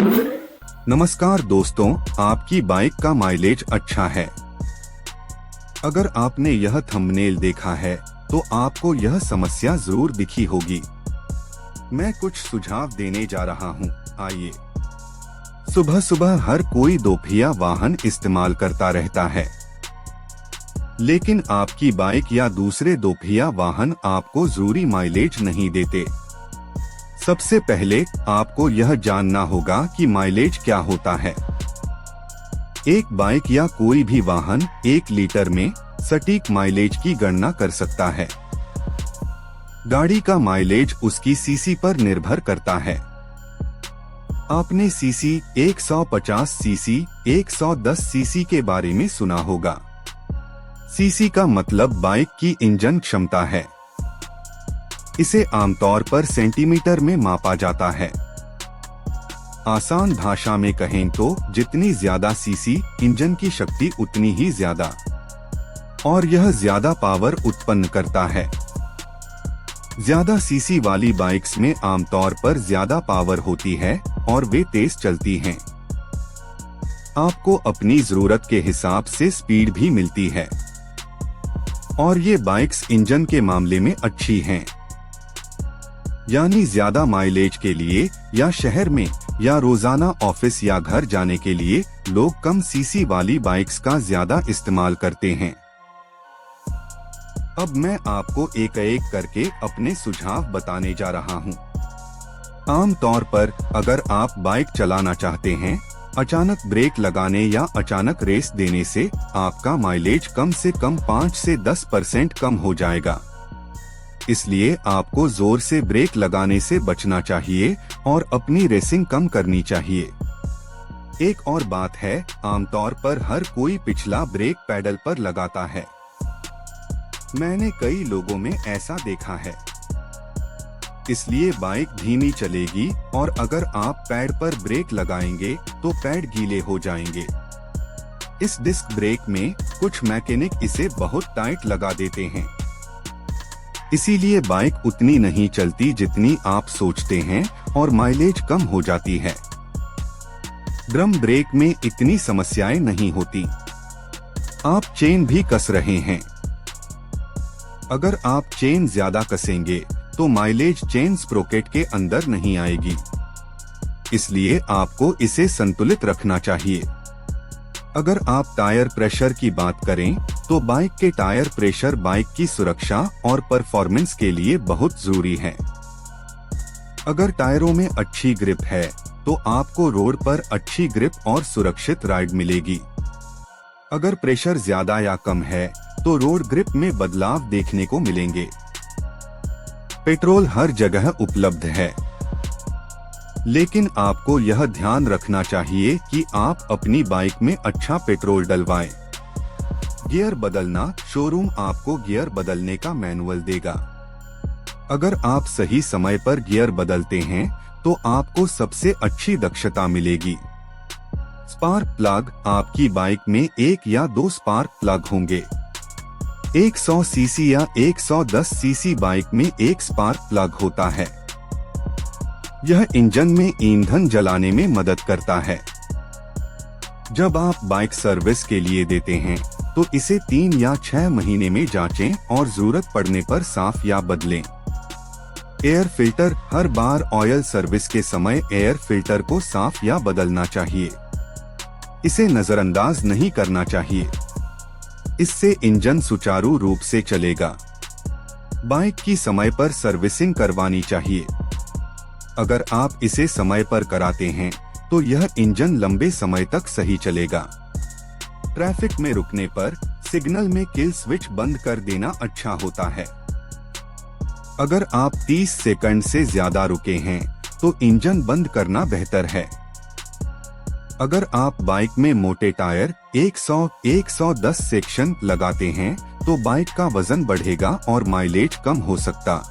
नमस्कार दोस्तों, आपकी बाइक का माइलेज अच्छा है। अगर आपने यह थंबनेल देखा है तो आपको यह समस्या जरूर दिखी होगी। मैं कुछ सुझाव देने जा रहा हूं, आइए। सुबह सुबह हर कोई दोपहिया वाहन इस्तेमाल करता रहता है, लेकिन आपकी बाइक या दूसरे दोपहिया वाहन आपको जरूरी माइलेज नहीं देते। सबसे पहले आपको यह जानना होगा कि माइलेज क्या होता है। एक बाइक या कोई भी वाहन 1 लीटर में सटीक माइलेज की गणना कर सकता है। गाड़ी का माइलेज उसकी सीसी पर निर्भर करता है। आपने सीसी 150 सीसी, 110 सीसी के बारे में सुना होगा। सीसी का मतलब बाइक की इंजन क्षमता है। इसे आमतौर पर सेंटीमीटर में मापा जाता है। आसान भाषा में कहें तो जितनी ज्यादा सीसी, इंजन की शक्ति उतनी ही ज्यादा, और यह ज्यादा पावर उत्पन्न करता है। ज्यादा सीसी वाली बाइक्स में आमतौर पर ज्यादा पावर होती है और वे तेज चलती हैं। आपको अपनी जरूरत के हिसाब से स्पीड भी मिलती है, और ये बाइक्स इंजन के मामले में अच्छी हैं। यानी ज्यादा माइलेज के लिए या शहर में या रोजाना ऑफिस या घर जाने के लिए लोग कम सीसी वाली बाइक्स का ज्यादा इस्तेमाल करते हैं। अब मैं आपको एक एक करके अपने सुझाव बताने जा रहा हूं। आम तौर पर अगर आप बाइक चलाना चाहते हैं, अचानक ब्रेक लगाने या अचानक रेस देने से आपका माइलेज कम से कम 5 से 10% कम हो जाएगा। इसलिए आपको जोर से ब्रेक लगाने से बचना चाहिए और अपनी रेसिंग कम करनी चाहिए। एक और बात है, आमतौर पर हर कोई पिछला ब्रेक पैडल पर लगाता है। मैंने कई लोगों में ऐसा देखा है। इसलिए बाइक धीमी चलेगी और अगर आप पैड पर ब्रेक लगाएंगे तो पैड गीले हो जाएंगे। इस डिस्क ब्रेक में कुछ मैकेनिक इसे बहुत टाइट लगा देते हैं। इसीलिए बाइक उतनी नहीं चलती जितनी आप सोचते हैं और माइलेज कम हो जाती है। ड्रम ब्रेक में इतनी समस्याएं नहीं होती। आप चेन भी कस रहे हैं। अगर आप चेन ज्यादा कसेंगे तो माइलेज चेन स्प्रोकेट के अंदर नहीं आएगी। इसलिए आपको इसे संतुलित रखना चाहिए। अगर आप टायर प्रेशर की बात करें तो बाइक के टायर प्रेशर बाइक की सुरक्षा और परफॉर्मेंस के लिए बहुत जरूरी है। अगर टायरों में अच्छी ग्रिप है तो आपको रोड पर अच्छी ग्रिप और सुरक्षित राइड मिलेगी। अगर प्रेशर ज्यादा या कम है तो रोड ग्रिप में बदलाव देखने को मिलेंगे। पेट्रोल हर जगह उपलब्ध है, लेकिन आपको यह ध्यान रखना चाहिए कि आप अपनी बाइक में अच्छा पेट्रोल डलवाएं। गियर बदलना, शोरूम आपको गियर बदलने का मैनुअल देगा। अगर आप सही समय पर गियर बदलते हैं तो आपको सबसे अच्छी दक्षता मिलेगी। स्पार्क प्लग, आपकी बाइक में 1 या 2 स्पार्क प्लग होंगे। 100 सीसी या 110 सीसी बाइक में 1 स्पार्क प्लग होता है। यह इंजन में ईंधन जलाने में मदद करता है। जब आप बाइक सर्विस के लिए देते हैं तो इसे 3 या 6 महीने में जांचें और जरूरत पड़ने पर साफ या बदलें। एयर फिल्टर, हर बार ऑयल सर्विस के समय एयर फिल्टर को साफ या बदलना चाहिए। इसे नजरअंदाज नहीं करना चाहिए। इससे इंजन सुचारू रूप से चलेगा। बाइक की समय पर सर्विसिंग करवानी चाहिए। अगर आप इसे समय पर कराते हैं तो यह इंजन लंबे समय तक सही चलेगा। ट्रैफिक में रुकने पर सिग्नल में किल स्विच बंद कर देना अच्छा होता है। अगर आप 30 सेकंड से ज्यादा रुके हैं तो इंजन बंद करना बेहतर है। अगर आप बाइक में मोटे टायर 100-110 सेक्शन लगाते हैं तो बाइक का वजन बढ़ेगा और माइलेज कम हो सकता